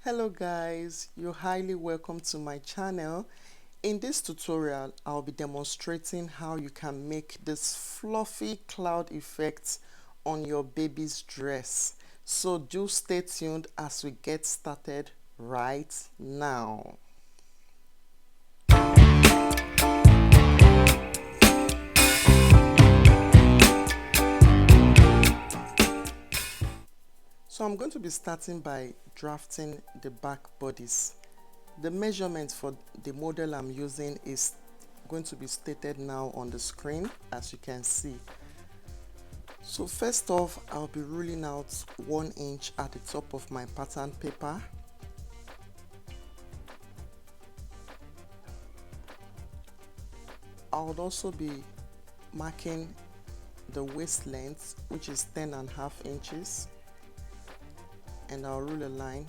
Hello guys, you're highly welcome to my channel. In this tutorial, I'll be demonstrating how you can make this fluffy cloud effect on your baby's dress. So do stay tuned as we get started right now. So I'm going to be starting by drafting the back bodice. The measurement for the model I'm using is going to be stated now on the screen, as you can see. So first off, I'll be ruling out 1 inch at the top of my pattern paper. I would also be marking the waist length, which is 10.5 inches, and I'll rule a line.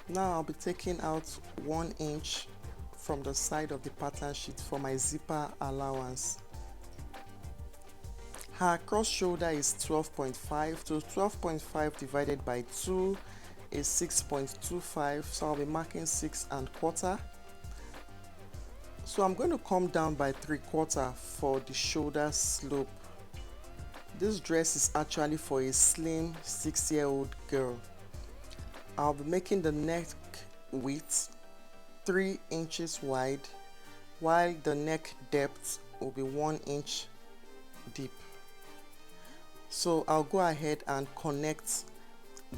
Now I'll be taking out 1 inch from the side of the pattern sheet for my zipper allowance. Her cross shoulder is 12.5, so 12.5 divided by 2 is 6.25, so I'll be marking 6.25. So I'm going to come down by 3/4 for the shoulder slope. This dress is actually for a slim 6-year-old girl. I'll be making the neck width 3 inches wide, while the neck depth will be 1 inch deep. So I'll go ahead and connect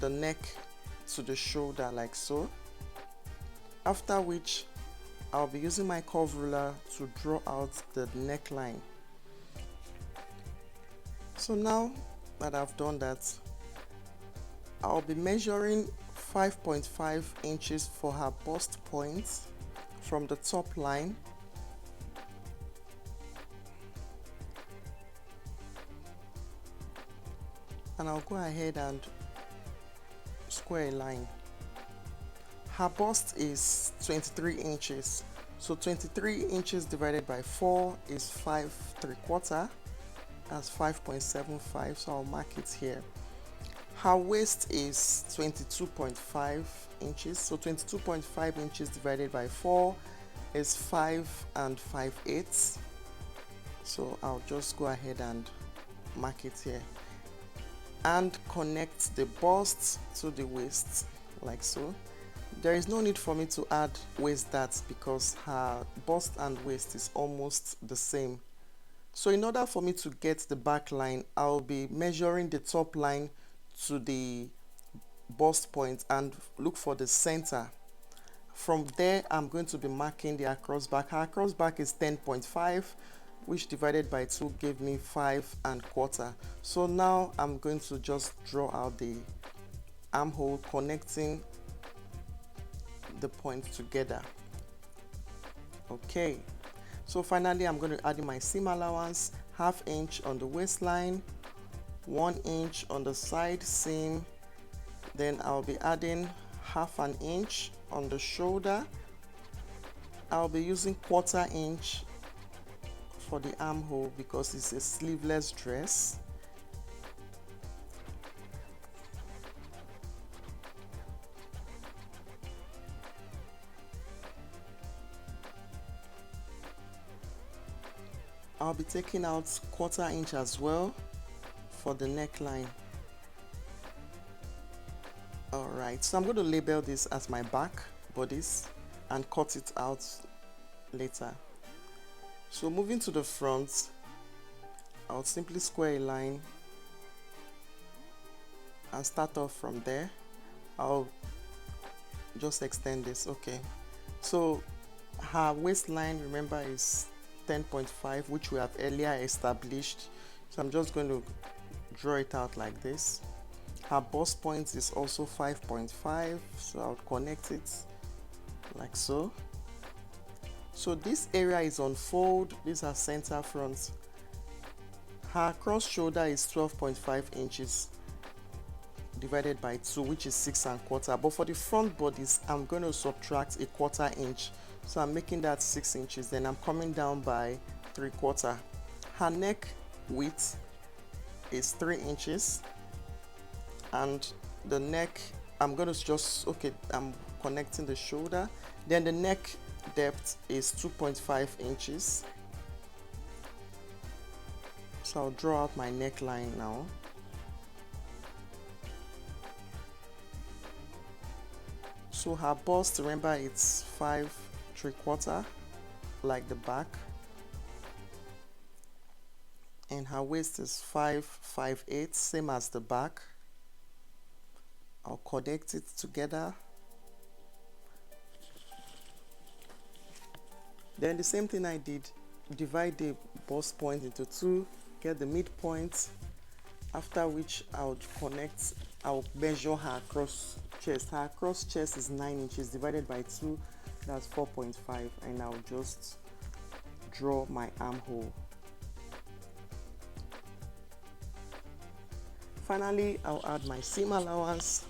the neck to the shoulder like so, after which I'll be using my curve ruler to draw out the neckline. So now that I've done that, I'll be measuring 5.5 inches for her bust point from the top line, and I'll go ahead and square a line. Her bust is 23 inches, so 23 inches divided by 4 is 5.75. That's 5.75, so I'll mark it here. Her waist is 22.5 inches, so 22.5 inches divided by 4 is 5 5/8. So I'll just go ahead and mark it here and connect the bust to the waist like so. There is no need for me to add waist darts because her bust and waist is almost the same. So in order for me to get the back line, I'll be measuring the top line to the bust point and look for the center. From there, I'm going to be marking the across back. Her across back is 10.5, which divided by 2 gave me 5.25. So now I'm going to just draw out the armhole connecting the points together. Okay, so finally I'm going to add in my seam allowance, 1/2 inch on the waistline, 1 inch on the side seam, then I'll be adding 1/2 inch on the shoulder. I'll be using 1/4 inch for the armhole because it's a sleeveless dress. I'll be taking out 1/4 inch as well for the neckline. Alright, so I'm going to label this as my back bodice and cut it out later. So moving to the front, I'll simply square a line and start off from there. I'll just extend this. Okay, so her waistline, remember, is 10.5, which we have earlier established. So I'm just going to draw it out like this. Her bust point is also 5.5, so I'll connect it like so. So this area is on fold, these are center front. Her cross shoulder is 12.5 inches divided by 2, which is 6.25. But for the front bodies, I'm going to subtract 1/4 inch. So I'm making that 6 inches, then I'm coming down by 3/4. Her neck width is 3 inches, and the neck I'm going to just, okay, I'm connecting the shoulder. Then the neck depth is 2.5 inches. So I'll draw out my neckline now. So her bust, remember, it's 5 3/4 like the back, and her waist is 5 5/8, same as the back. I'll connect it together. Then the same thing I did, divide the bust point into 2, get the midpoint, after which I'll measure her cross chest. Her cross chest is 9 inches divided by 2, that's 4.5, and I'll just draw my armhole. Finally, I'll add my seam allowance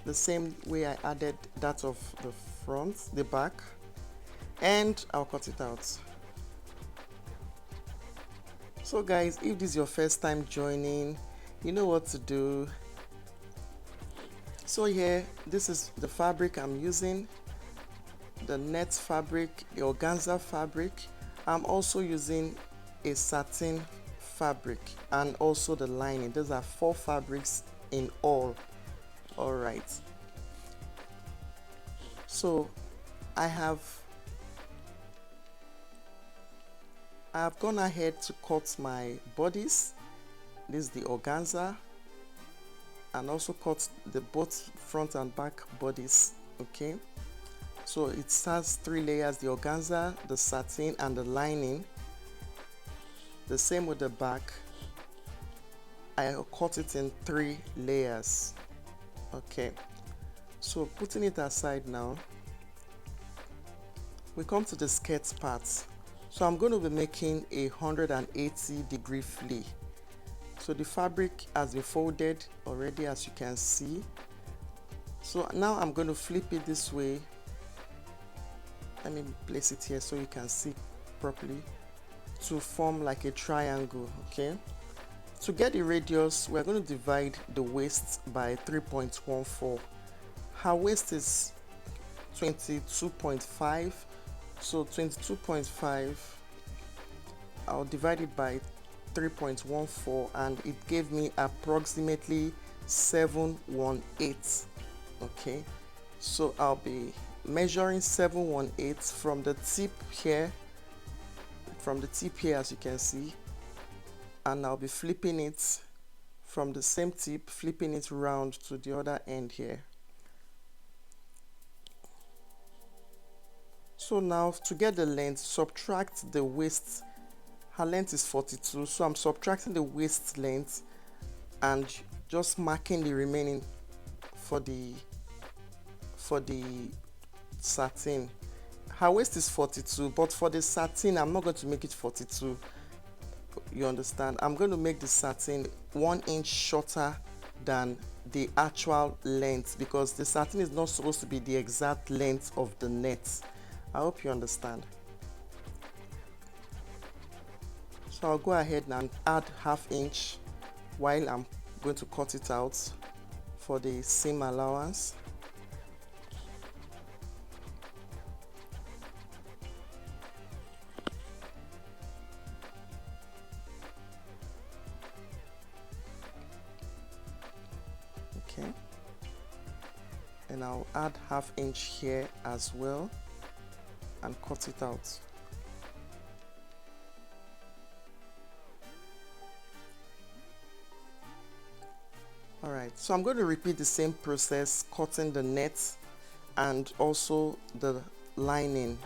the same way I added that of the front, the back, and I'll cut it out. So guys, if this is your first time joining, you know what to do. So here, this is the fabric I'm using, the net fabric, the organza fabric. I'm also using a satin fabric and also the lining. Those are 4 fabrics in all. All right, so I've gone ahead to cut my bodies. This is the organza, and also cut the both front and back bodies. Okay, so it has 3 layers: the organza, the satin, and the lining. The same with the back. I cut it in 3 layers. Okay, so putting it aside now, we come to the skirt part. So I'm going to be making a 180-degree flee. So the fabric has been folded already, as you can see. So now I'm going to flip it this way. Let me place it here so you can see properly, to form like a triangle. Okay, to get the radius, we're going to divide the waist by 3.14. Her waist is 22.5, so 22.5, I'll divide it by 3.14, and it gave me approximately 718. Okay, so I'll be measuring 718 from the tip here, as you can see, and I'll be flipping it from the same tip, flipping it round to the other end here. So now to get the length, subtract the waist. Her length is 42, so I'm subtracting the waist length and just marking the remaining for the satin. Her waist is 42, but for the satin I'm not going to make it 42. You understand? I'm going to make the satin 1 inch shorter than the actual length, because the satin is not supposed to be the exact length of the net. I hope you understand. So I'll go ahead and add ½ inch while I'm going to cut it out for the seam allowance. Okay, and I'll add ½ inch here as well and cut it out. Alright, so I'm going to repeat the same process, cutting the net and also the lining.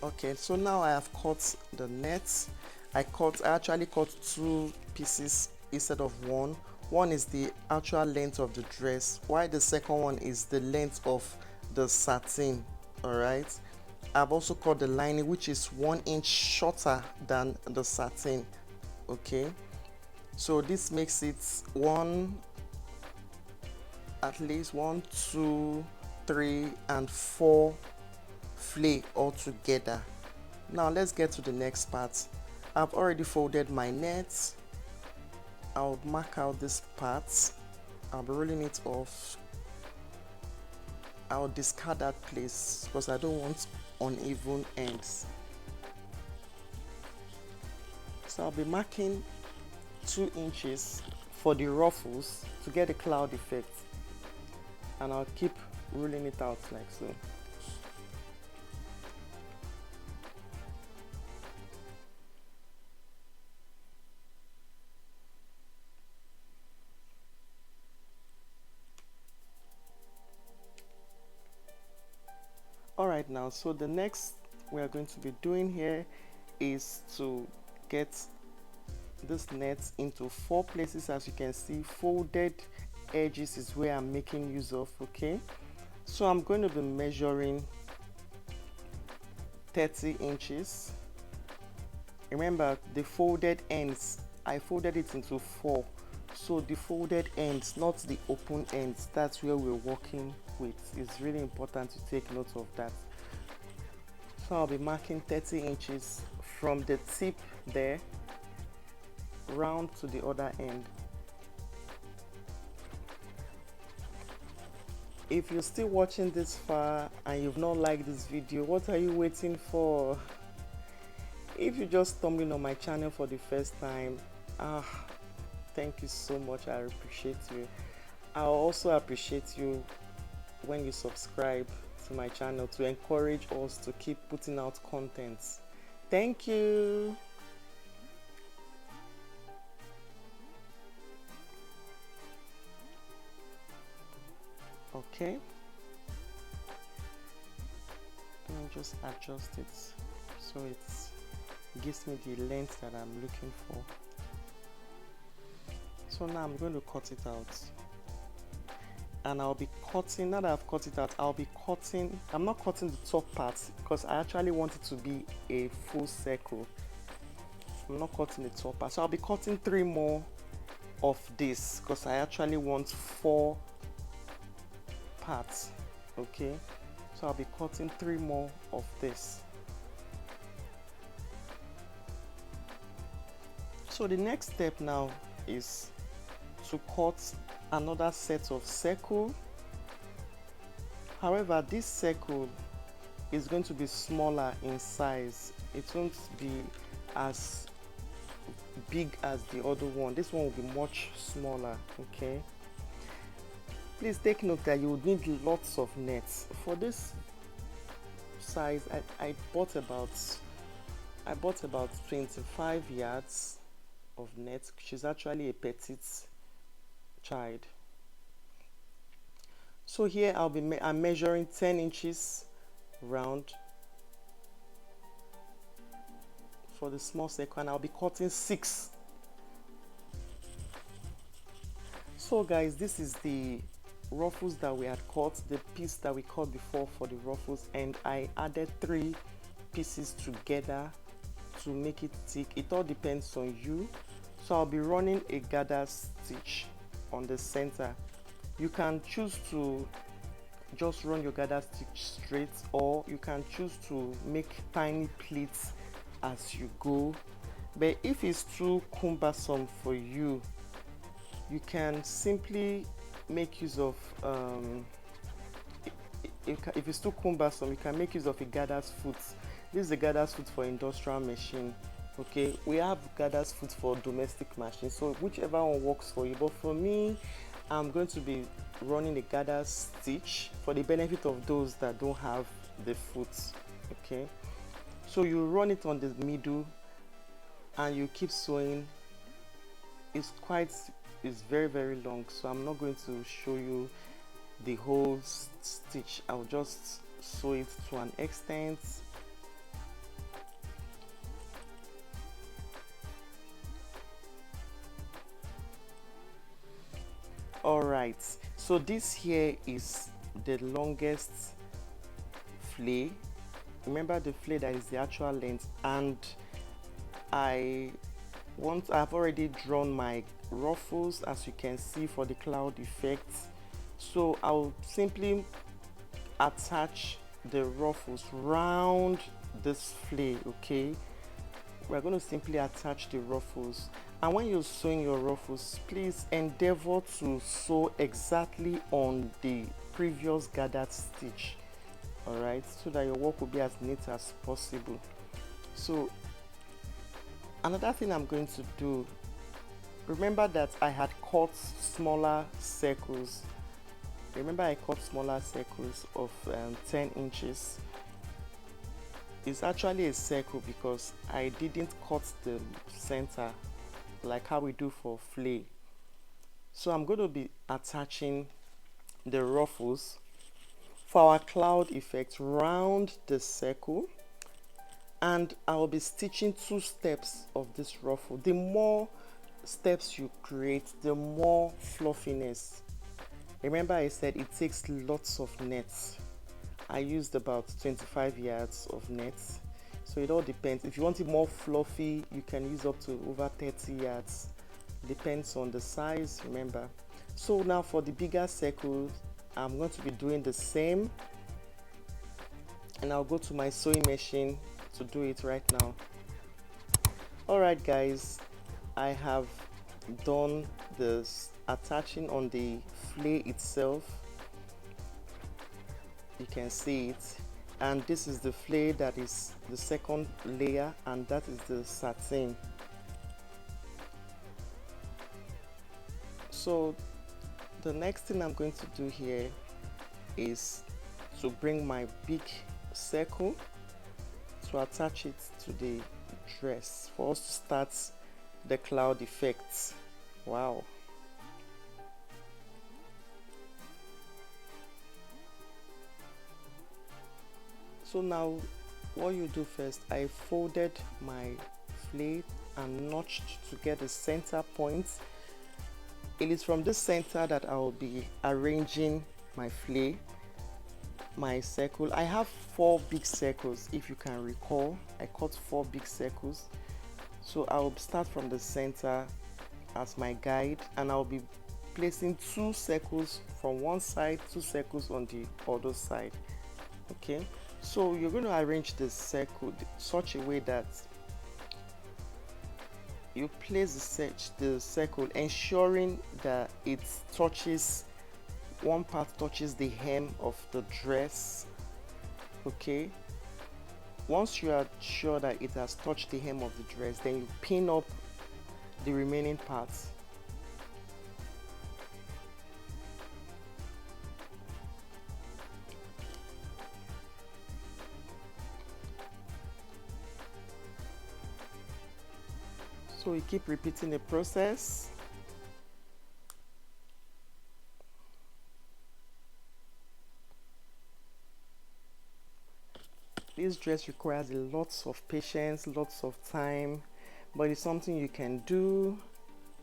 Okay, so now I have cut the net. I actually cut 2 pieces instead of 1. One is the actual length of the dress, while the second one is the length of the satin. Alright, I've also cut the lining, which is 1 inch shorter than the satin. Okay, so this makes it at least 1 2 3 and 4 flay all together. Now let's get to the next part. I've already folded my net. I'll mark out this part. I'll be rolling it off. I'll discard that place because I don't want uneven ends. So I'll be marking 2 inches for the ruffles to get the cloud effect, and I'll keep rolling it out like so. Alright, now so the next we are going to be doing here is to get this net into 4 places. As you can see, folded edges is where I'm making use of. Okay, so I'm going to be measuring 30 inches. Remember, the folded ends, I folded it into 4, so the folded ends, not the open ends, that's where we're working with. It's really important to take note of that. So I'll be marking 30 inches from the tip there round to the other end. If you're still watching this far and you've not liked this video, what are you waiting for? If you're just stumbling on my channel for the first time, thank you so much. I appreciate you. I also appreciate you when you subscribe to my channel to encourage us to keep putting out content. Thank you. Okay, let me just adjust it so it gives me the length that I'm looking for. So now I'm going to cut it out, and I'll be cutting, now that I've cut it out, I'll be cutting, I'm not cutting the top part because I actually want it to be a full circle. I'm not cutting the top part, so I'll be cutting 3 more of this because I actually want 4 parts. Okay, so I'll be cutting 3 more of this. So the next step now is to cut another set of circle. However, this circle is going to be smaller in size. It won't be as big as the other one. This one will be much smaller. Okay, please take note that you would need lots of nets for this size. I bought about 25 yards of net. She's actually a petite child. So here I'm measuring 10 inches round for the small circle, and I'll be cutting 6. So guys, this is the ruffles that we had cut, the piece that we cut before for the ruffles, and I added 3 pieces together to make it thick. It all depends on you. So I'll be running a gather stitch on the center. You can choose to just run your gather stitch straight, or you can choose to make tiny pleats as you go. But if it's too cumbersome for you, you can simply make use of if it's too cumbersome, you can make use of a gather's foot. This is a gather's foot for industrial machine. Okay, we have gather's foot for domestic machine, so whichever one works for you. But for me, I'm going to be running a gather stitch for the benefit of those that don't have the foot. Okay, so you run it on the middle and you keep sewing. It's very long, so I'm not going to show you the whole stitch. I'll just sew it to an extent. Alright, so this here is the longest flay. Remember the flay that is the actual length, and I've already drawn my ruffles, as you can see, for the cloud effect. So I'll simply attach the ruffles round this flay. Okay, we're going to simply attach the ruffles, And when you're sewing your ruffles, please endeavor to sew exactly on the previous gathered stitch, all right, so that your work will be as neat as possible. So another thing I'm going to do, remember that I had cut smaller circles. Remember I cut smaller circles of 10 inches. It's actually a circle because I didn't cut the center like how we do for flay. So I'm going to be attaching the ruffles for our cloud effect round the circle, and I'll be stitching 2 steps of this ruffle. The more steps you create, the more fluffiness. Remember I said it takes lots of nets. I used about 25 yards of nets, so it all depends. If you want it more fluffy, you can use up to over 30 yards, depends on the size, remember. So now for the bigger circles, I'm going to be doing the same, and I'll go to my sewing machine to do it right now. Alright guys, I have done this attaching on the flay itself. You can see it, and this is the flay that is the second layer, and that is the satin. So the next thing I'm going to do here is to bring my big circle to attach it to the dress for us to start the cloud effect. Wow. So now what you do first, I folded my flay and notched to get the center point. It is from this center that I will be arranging my flay, my circle. I have 4 big circles, if you can recall. I cut 4 big circles. So I will start from the center as my guide, and I'll be placing 2 circles from one side, 2 circles on the other side. Okay, so you're going to arrange the circle such a way that you place the circle, ensuring that it touches, one part touches the hem of the dress. Okay, once you are sure that it has touched the hem of the dress, then you pin up the remaining parts. So we keep repeating the process. This dress requires lots of patience, lots of time, but it's something you can do.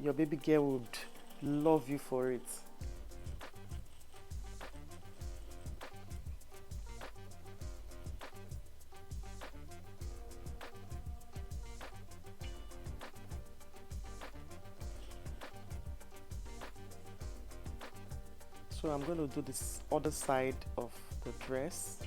Your baby girl would love you for it. So I'm going to do this other side of the dress.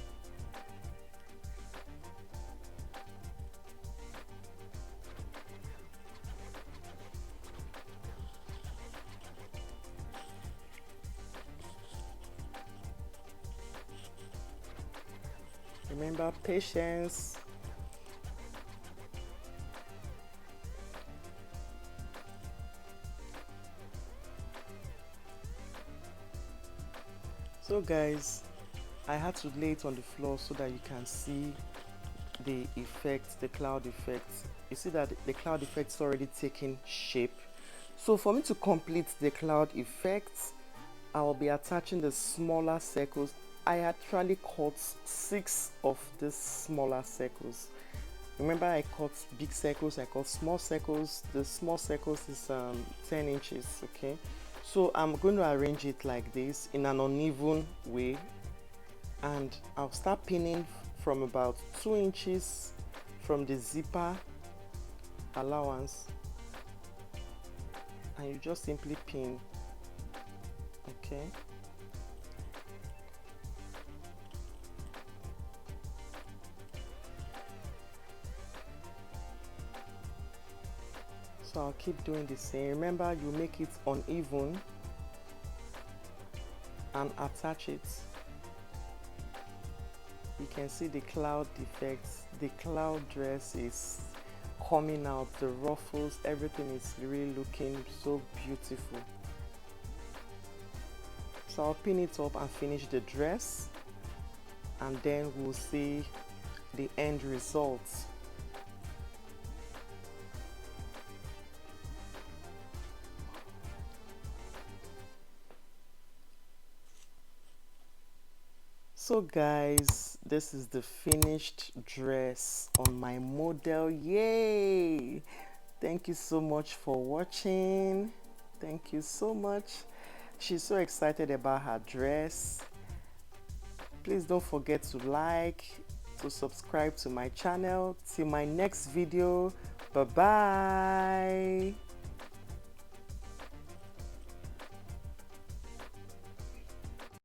Remember, patience. So guys, I had to lay it on the floor so that you can see the effect, the cloud effect. You see that the cloud effect is already taking shape. So for me to complete the cloud effect, I will be attaching the smaller circles. I actually cut 6 of these smaller circles. Remember, I cut big circles, I cut small circles. The small circles is 10 inches, okay? So I'm going to arrange it like this in an uneven way, and I'll start pinning from about 2 inches from the zipper allowance, and you just simply pin. Okay, So I'll keep doing the same. Remember, you make it uneven and attach it. You can see the cloud effects. The cloud dress is coming out, the ruffles, everything is really looking so beautiful. So I'll pin it up and finish the dress, and then we'll see the end result. So guys, this is the finished dress on my model. Yay! Thank you so much for watching. Thank you so much. She's so excited about her dress. Please don't forget to like, to subscribe to my channel. Till my next video. Bye bye.